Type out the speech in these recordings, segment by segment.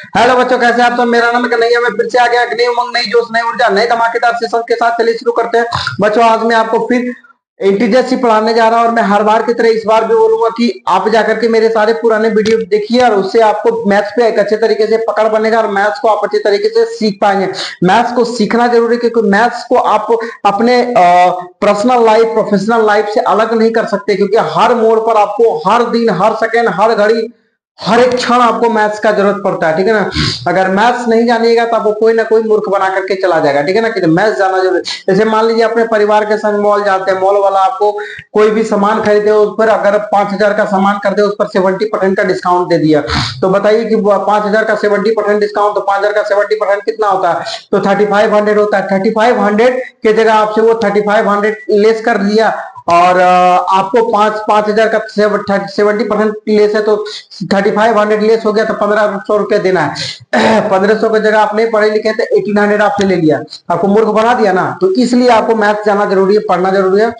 Hello बच्चों, कैसे आप सब। मेरा नाम कन्हैया, मैं फिर से आ गया। नई उमंग, नई जोश, नई ऊर्जा, नए धमाकेदार सेशन के साथ चलिए शुरू करते हैं। बच्चों, आज मैं आपको फिर इंटीजर्स ही पढ़ाने जा रहा हूं और मैं हर बार की तरह इस बार भी बोलूंगा कि आप जाकर के मेरे सारे पुराने वीडियो देखिए और उससे आपको मैथ्स पे एक अच्छे तरीके से पकड़ बनेगा और मैथ्स को आप अच्छे तरीके से सीख पाएंगे। मैथ्स को सीखना जरूरी है क्योंकि मैथ्स को आप अपने पर्सनल लाइफ, प्रोफेशनल लाइफ से अलग नहीं कर सकते, क्योंकि हर मोड़ पर आपको हर दिन, हर सेकेंड, हर घड़ी, हर एक क्षण आपको मैथ्स का जरूरत पड़ता है। ठीक है ना। अगर मैथ्स नहीं जानिएगा तो आपको कोई ना कोई मूर्ख बना करके चला जाएगा। ठीक है ना, कि मैथ्स जाना जरूरी। जैसे मान लीजिए अपने परिवार के संग मॉल जाते हैं, मॉल वाला आपको कोई भी सामान खरीदे, उस पर अगर 5,000 का सामान कर दे, उस पर 70% का डिस्काउंट दे दिया, तो बताइए कि 5,000 का 70% डिस्काउंट, तो 5,000 का 70% कितना होता है? तो 3500 होता है। 3500 की जगह आपसे वो 3500 लेस कर दिया और आपको 5,000 का 70% लेस है, तो 3500 लेस हो गया, तो 1,500 रुपया देना है। 1,500 की जगह आप नहीं पढ़े लिखे थे, 1,800 आपसे ले लिया, आपको मूर्ख बना दिया ना। तो इसलिए आपको मैथ जाना जरूरी है, पढ़ना जरूरी है।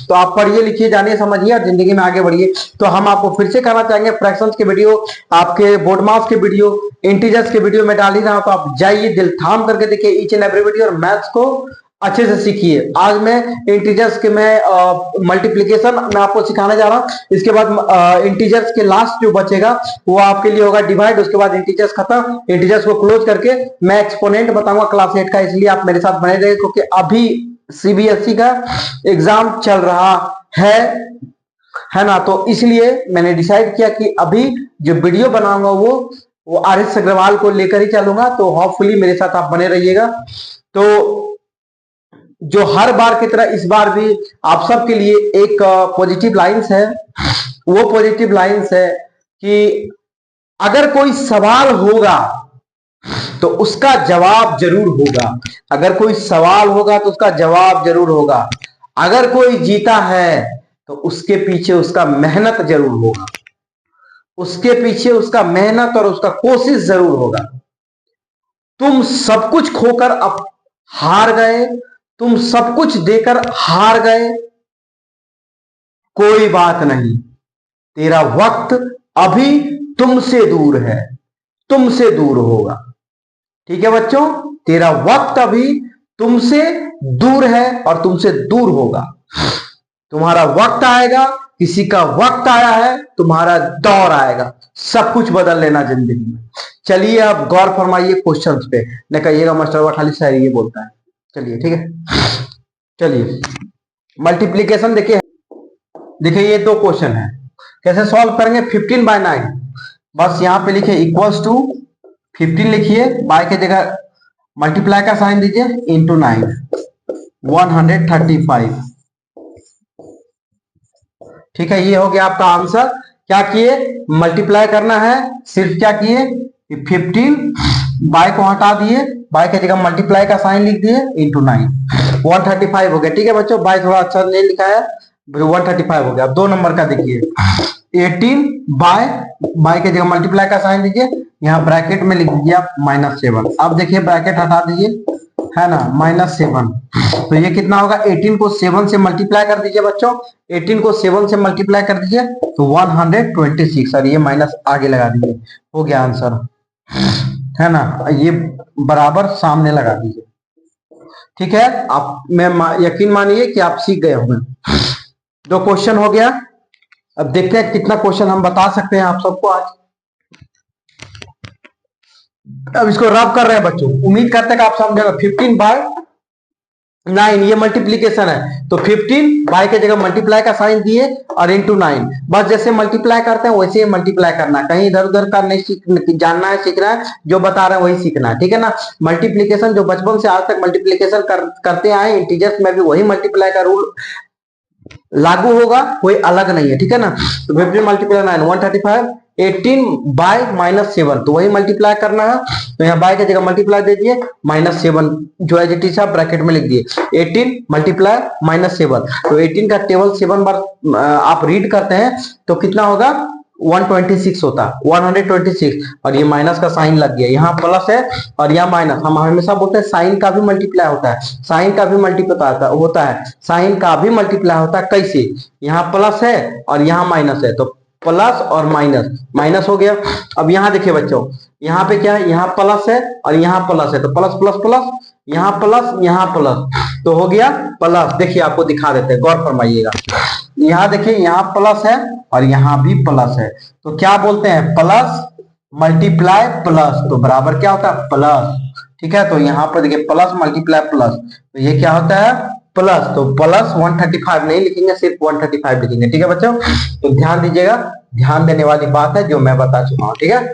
तो आप पढ़िए, लिखिए, जानिए, समझिए और जिंदगी में आगे बढ़िए। तो हम आपको फिर से कहना चाहेंगे, फ्रैक्शंस के वीडियो, आपके बोर्ड मास के वीडियो, इंटीजर्स के वीडियो में डाल ही रहा हूं, तो आप जाइए, दिल थाम करके देखिए ईच एंड एवरी वीडियो और मैथ्स को अच्छे से सीखिए। आज मैं इंटीजर्स के मल्टीप्लिकेशन मैं आपको सिखाने जा रहा हूं। इसके बाद इंटीजर्स के लास्ट जो बचेगा वो आपके लिए होगा डिवाइड। उसके बाद इंटीजर्स खत्म, इंटीजर्स को क्लोज करके मैं एक्सपोनेंट बताऊंगा क्लास 8 का। इसलिए आप मेरे साथ बने रहिए, क्योंकि अभी सीबीएसई का एग्जाम चल रहा है ना। तो इसलिए मैंने डिसाइड किया कि अभी जो वीडियो बनाऊंगा वो आर.एस. अग्रवाल को लेकर ही चलूंगा। तो होपफुली मेरे साथ आप बने रहिएगा। तो जो हर बार की तरह इस बार भी आप सबके लिए एक पॉजिटिव लाइंस है। वो पॉजिटिव लाइंस है कि अगर कोई सवाल होगा तो उसका जवाब जरूर होगा। अगर कोई सवाल होगा तो उसका जवाब जरूर होगा। अगर कोई जीता है तो उसके पीछे उसका मेहनत जरूर होगा। उसके पीछे उसका मेहनत और उसका कोशिश जरूर होगा। तुम सब कुछ खोकर अब हार गए, तुम सब कुछ देकर हार गए, कोई बात नहीं, तेरा वक्त अभी तुमसे दूर है, तुमसे दूर होगा। ठीक है बच्चों, तेरा वक्त अभी तुमसे दूर है और तुमसे दूर होगा। तुम्हारा वक्त आएगा, किसी का वक्त आया है, तुम्हारा दौर आएगा। सब कुछ बदल लेना जिंदगी में। चलिए अब गौर फरमाइए क्वेश्चंस पे, न कहिएगा मास्टर खाली शायरी ये बोलता है। चलिए ठीक है, चलिए मल्टीप्लीकेशन देखिए। देखिए ये दो क्वेश्चन है, कैसे सॉल्व करेंगे? 15/9, बस यहां पे लिखिए इक्वल्स टू 15 लिखिए, बाय के जगह मल्टीप्लाई का साइन दीजिए, इंटू 9, 135। ठीक है, ये हो गया आपका आंसर। क्या किए? मल्टीप्लाई करना है, सिर्फ क्या किए? 15 बाय को हटा दिए, बाय की जगह मल्टीप्लाई का साइन लिख दिए, इंटू 9, 135 हो गया। ठीक है बच्चों, बाय थोड़ा अच्छा नहीं लिखा है, 135 हो गया। अब 2 नंबर का देखिए, 18 बाय की जगह मल्टीप्लाई का साइन दीजिए, यहाँ ब्रैकेट में लिख दीजिए आप -7। अब देखिए ब्रैकेट हटा दीजिए, है ना, -7। तो ये कितना होगा? 18 को 7 से मल्टीप्लाई कर दीजिए बच्चों, 18 को 7 से मल्टीप्लाई कर दीजिए तो 126, और ये माइनस आगे लगा दीजिए, हो गया आंसर, है ना। ये बराबर सामने लगा दीजिए। ठीक है, आप मैं यकीन मानिए कि आप सीख गए होंगे। 2 क्वेश्चन हो गया। अब देखते हैं कितना क्वेश्चन हम बता सकते हैं आप सबको आज। अब इसको रब कर रहे हैं बच्चों, उम्मीद करते हैं कि आप समझेगा। 15/9 ये मल्टीप्लीकेशन है, तो 15 बाय के जगह मल्टीप्लाई का साइन दिए और इंटू 9। बस जैसे मल्टीप्लाई करते हैं वैसे ही मल्टीप्लाई करना है, कहीं इधर उधर का नहीं जानना है, सीखना है, जो बता रहे हैं वही सीखना है। ठीक है ना। मल्टीप्लीकेशन जो बचपन से आज तक मल्टीप्लीकेशन करते आए, इंटीजर्स में भी वही मल्टीप्लाई का रूल लागू होगा, कोई अलग नहीं है। ठीक है ना। तो 15 मल्टीप्लाई 9, 135, 18 बाय -7, तो वही मल्टीप्लाई करना है। तो यहाँ बाय की जगह मल्टीप्लाई दे दिए, -7 जो एज इट इज है ब्रैकेट में लिख दिए, 18 मल्टीप्लाई -7। तो 18 का टेबल 7 बार आप रीड करते हैं तो कितना होगा? 126 होता, 126। और ये माइनस का साइन लग गया, यहाँ प्लस है और यहाँ माइनस। हम हमेशा बोलते हैं साइन का भी मल्टीप्लाई होता है, साइन का भी मल्टीप्लाई होता है, साइन का भी मल्टीप्लाई होता है। कैसे? यहाँ प्लस है और यहाँ माइनस है, तो प्लस और माइनस, माइनस हो गया। अब यहाँ देखिए बच्चों, यहाँ पे क्या है, यहाँ प्लस है और यहाँ प्लस है, तो प्लस प्लस प्लस, यहाँ प्लस यहाँ प्लस, तो हो गया प्लस। देखिए आपको दिखा देते हैं, गौर फरमाइएगा। यहाँ देखिए यहाँ प्लस है और यहाँ भी प्लस है, तो क्या बोलते हैं, प्लस मल्टीप्लाई प्लस, तो बराबर क्या होता है, प्लस। ठीक है, तो यहाँ पर देखिए प्लस मल्टीप्लाई प्लस, तो ये क्या होता है, प्लस। तो प्लस 135 नहीं लिखेंगे, सिर्फ 135 लिखेंगे। ठीक है बच्चों, तो ध्यान दीजिएगा, ध्यान देने वाली बात है जो मैं बता चुका हूँ। ठीक है,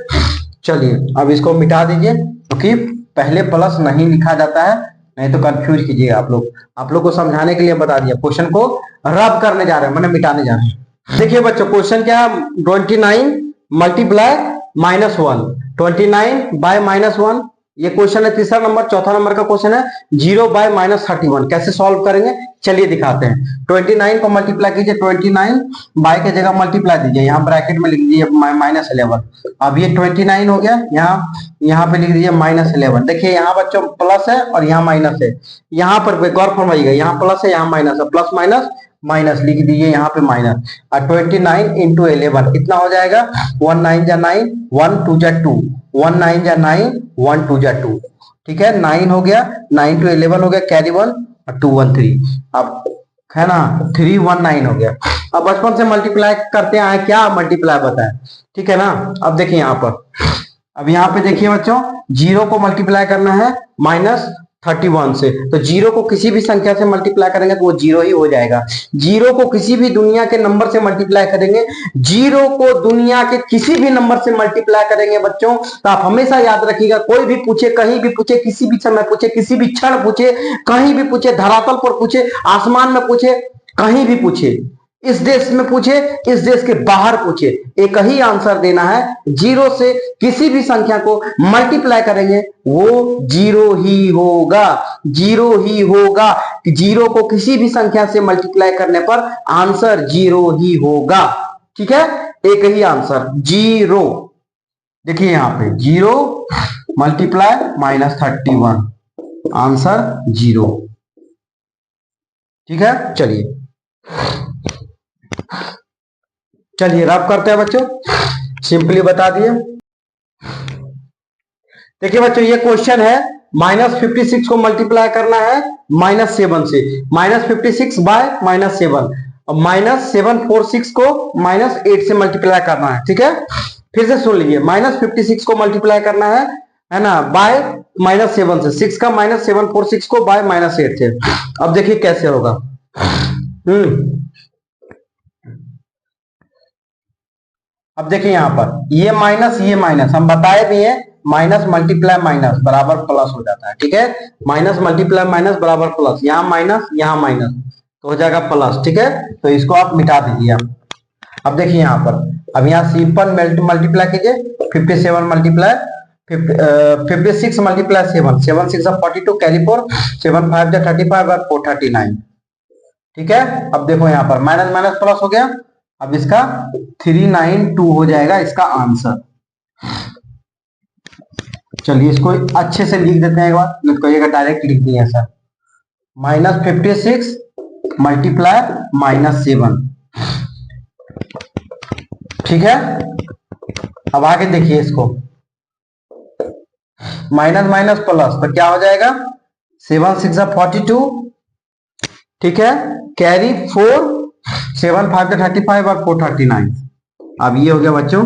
चलिए अब इसको मिटा दीजिए, क्योंकि पहले प्लस नहीं लिखा जाता है, नहीं तो कंफ्यूज कीजिएगा आप लोग को समझाने के लिए बता दिया। क्वेश्चन को रब करने जा रहे हैं, मैंने मिटाने जा रहे हैं। देखिए बच्चों, क्वेश्चन क्या है, 29 मल्टीप्लाई -1, 29 बाय -1, ये क्वेश्चन है तीसरा नंबर। चौथा नंबर का क्वेश्चन है 0 बाय -31, कैसे सॉल्व करेंगे चलिए दिखाते हैं। 29 को मल्टीप्लाई कीजिए, 29 बाय के जगह मल्टीप्लाई दीजिए, यहाँ ब्रैकेट में लिख दीजिए -11। अब ये 29 हो गया, यहाँ पे लिख दीजिए -11। देखिए यहाँ बच्चों प्लस है और यहाँ माइनस है, यहाँ पर गौर फरमाइएगा, यहाँ प्लस है यहाँ माइनस है, प्लस माइनस माइनस लिख दीजिए यहाँ पे माइनस। और 29 इंटू 11 कितना हो जाएगा, 1 9 जा 9, 1 2 जा 2, 1 9 जा 9, 1 2 जा 2। ठीक है, 9 हो गया, 9 to 11 हो गया, कैरी 1 और 2 1 3, अब है ना 3 1 9 हो गया। अब बचपन से मल्टीप्लाई करते आए, क्या मल्टीप्लाई बताए, ठीक है ना। अब देखिए यहाँ पर, अब यहाँ पे देखिए बच्चों, 0 को मल्टीप्लाई करना है -31 से, तो 0 को किसी भी संख्या से मल्टीप्लाई करेंगे तो वो 0 ही हो जाएगा। 0 को किसी भी दुनिया के नंबर से मल्टीप्लाई करेंगे, 0 को दुनिया के किसी भी नंबर से मल्टीप्लाई करेंगे बच्चों, तो आप हमेशा याद रखिएगा, कोई भी पूछे, कहीं भी पूछे, किसी भी समय पूछे, किसी भी क्षण पूछे, कहीं भी पूछे, धरातल पर पूछे, आसमान में पूछे, कहीं भी पूछे, इस देश में पूछे, इस देश के बाहर पूछे, एक ही आंसर देना है, 0 से किसी भी संख्या को मल्टीप्लाई करेंगे वो 0 ही होगा, 0 ही होगा। 0 को किसी भी संख्या से मल्टीप्लाई करने पर आंसर 0 ही होगा। ठीक है, एक ही आंसर 0। देखिए यहां पे 0 मल्टीप्लाई -31, आंसर 0। ठीक है, चलिए रब करते हैं बच्चों, सिंपली बता दिए। देखिए बच्चों, ये क्वेश्चन है -56 को मल्टीप्लाई करना है -7 से, -56 बाय -7, और -746 को -8 से मल्टीप्लाई करना है। ठीक है, फिर से सुन लीजिए, -56 को मल्टीप्लाई करना है ना, बाय -7 से, 6 का -746 को बाय -8 से। अब देखिए कैसे होगा। अब देखिए यहाँ पर ये माइनस हम बताए भी हैं, माइनस मल्टीप्लाई माइनस बराबर प्लस हो जाता है। ठीक है, माइनस मल्टीप्लाई माइनस बराबर प्लस, यहाँ माइनस यहाँ माइनस, तो हो जाएगा प्लस। ठीक है, तो इसको आप मिटा दीजिए। अब देखिए यहाँ पर, अब यहाँ सिंपल मल्टीप्लाई कीजिए, 57 मल्टीप्लाई 56 मल्टीप्लाई 7, 7 6 42, कैरी 4, 7 5 35 और 4 39। ठीक है, अब देखो यहाँ पर माइनस माइनस प्लस हो गया, अब इसका 392 हो जाएगा इसका आंसर। चलिए इसको अच्छे से लिख देते हैं एक बार, नहीं तो कहिएगा डायरेक्ट लिख दिए सर। -56 मल्टीप्लाई -7। ठीक है, अब आगे देखिए इसको, माइनस माइनस प्लस, तो क्या हो जाएगा, 7 6 42। ठीक है, कैरी 4, 7 5 35 और 4 39। अब ये हो गया बच्चों।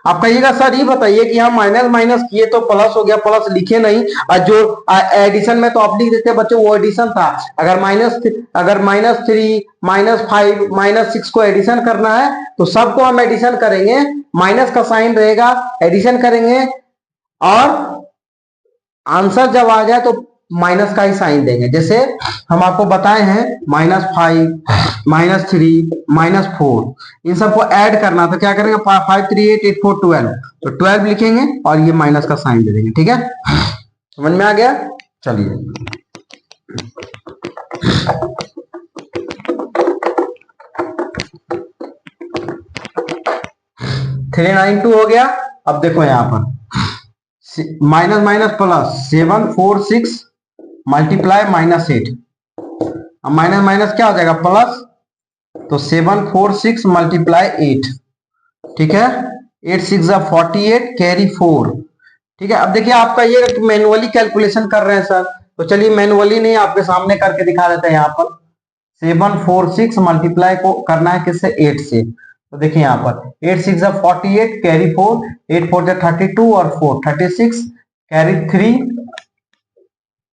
आप कहिएगा सर ये बताइए कि हम माइनस माइनस किए तो प्लस हो गया, प्लस लिखे नहीं, और जो एडिशन में तो आप लिख देते बच्चों, वो एडिशन था। अगर -3 -5 -6 को एडिशन करना है तो सबको हम एडिशन करेंगे, माइनस का साइन रहेगा, एडिशन करेंगे, और आंसर जब आ जाए तो माइनस का ही साइन देंगे। जैसे हम आपको बताए हैं -5 -3 -4, इन सबको ऐड करना, तो क्या करेंगे, 5 3 8 8 4 12, तो 12 लिखेंगे और ये माइनस का साइन दे देंगे। ठीक है, समझ में आ गया। चलिए -392 हो गया। अब देखो यहाँ पर माइनस माइनस प्लस, 7 4 6 मल्टीप्लाई -8, अब माइनस माइनस क्या हो जाएगा प्लस, तो 7 4 6 मल्टीप्लाई 8। ठीक है, 8 6 48, कैरी 4, ठीक है। अब देखिए आपका ये मैनुअली कैलकुलेशन कर रहे हैं सर, तो चलिए मैनुअली नहीं आपके सामने करके दिखा देते हैं। यहाँ पर 746 मल्टीप्लाई को करना है किससे, 8 से। तो देखिए यहाँ पर 8 6 48 कैरी 4, 8 4 32 और 4 36 कैरी 3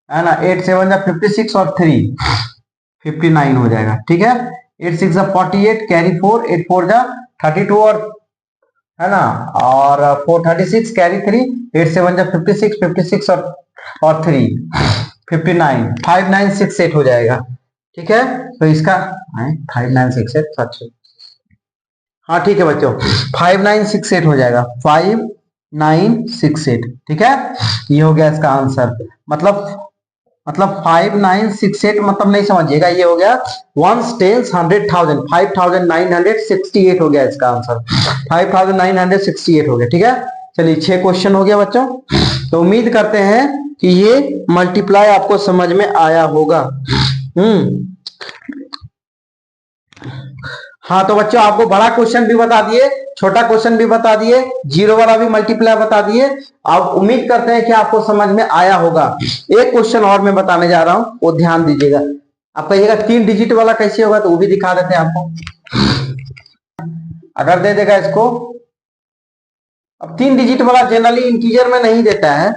है ना, 8 7 56 और 3 59 हो जाएगा। ठीक है, 8 6 48 कैरी 4, 8 4 32 और है ना, और 4 36 कैरी 3, 8 7 56 56 और 3 59 5968 हो जाएगा। ठीक है, तो इसका 5968 सच, हाँ ठीक है बच्चों, 5968 हो जाएगा, 5968। ठीक है, ये हो गया इसका आंसर। मतलब 5968 मतलब नहीं समझिएगा, ये हो गया 1 10 100,000 5968 हो गया इसका आंसर, 5968 हो गया। ठीक है, चलिए 6 क्वेश्चन हो गया बच्चों। तो उम्मीद करते हैं कि ये मल्टीप्लाई आपको समझ में आया होगा। हाँ तो बच्चों आपको बड़ा क्वेश्चन भी बता दिए, छोटा क्वेश्चन भी बता दिए, जीरो वाला भी मल्टीप्लाई बता दिए। अब उम्मीद करते हैं कि आपको समझ में आया होगा। एक क्वेश्चन और मैं बताने जा रहा हूं, वो ध्यान दीजिएगा। आप कहिएगा 3 डिजिट वाला कैसे होगा, तो वो भी दिखा देते हैं आपको। अगर दे देगा इसको, अब 3 डिजिट वाला जनरली इंटीजर में नहीं देता है,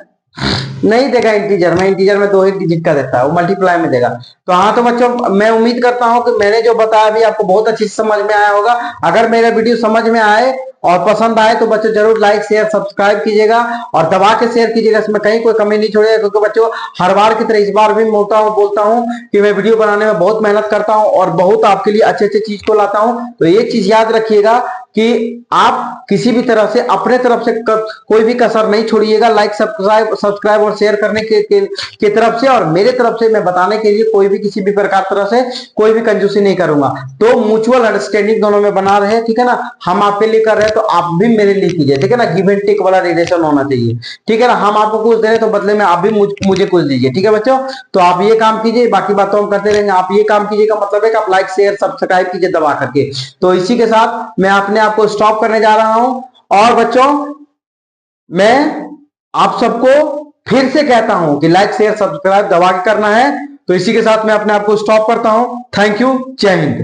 नहीं देगा इंटीजर में, इंटीजर में 2 ही डिजिट का देता है, वो मल्टीप्लाई में देगा। तो हाँ तो बच्चों मैं उम्मीद करता हूं कि मैंने जो बताया अभी आपको बहुत अच्छी समझ में आया होगा। अगर मेरा वीडियो समझ में आए और पसंद आए तो बच्चों जरूर लाइक शेयर सब्सक्राइब कीजिएगा और दबा के शेयर कीजिएगा, इसमें कहीं कोई कमी नहीं छोड़िएगा। क्योंकि बच्चों हर बार की तरह इस बार भी बोलता हूं कि मैं वीडियो बनाने में बहुत मेहनत करता हूं और बहुत आपके लिए अच्छे अच्छे चीज को लाता हूं। तो एक चीज याद रखिएगा कि आप किसी भी तरह से अपने तरफ से कोई भी कसर नहीं छोड़िएगा, लाइक सब्सक्राइब और शेयर करने के तरफ से, और मेरे तरफ से मैं बताने के लिए कोई भी किसी भी प्रकार तरह से कोई भी कंजूसी नहीं करूंगा। तो म्यूचुअल अंडरस्टैंडिंग दोनों में बना रहे, ठीक है ना, हम आपके लिए कर रहे हैं तो आप भी मेरे लिए कीजिए, ठीक है ना, गिव एंड टेक वाला रिलेशन होना चाहिए। ठीक है ना, हम आपको कुछ दे रहे तो बदले में आप भी मुझे कुछ दीजिए। ठीक है बच्चों, तो आप ये काम कीजिए, बाकी बात तो हम करते रहेंगे। आप ये काम कीजिए का मतलब है कि आप लाइक शेयर सब्सक्राइब कीजिए दबा करके। तो इसी के साथ मैं अपने आपको स्टॉप करने जा रहा हूं। और बच्चों मैं आप सबको फिर से कहता हूं कि लाइक शेयर सब्सक्राइब दबा के करना है। तो इसी के साथ मैं अपने आप को स्टॉप करता हूं। थैंक यू, जय हिंद।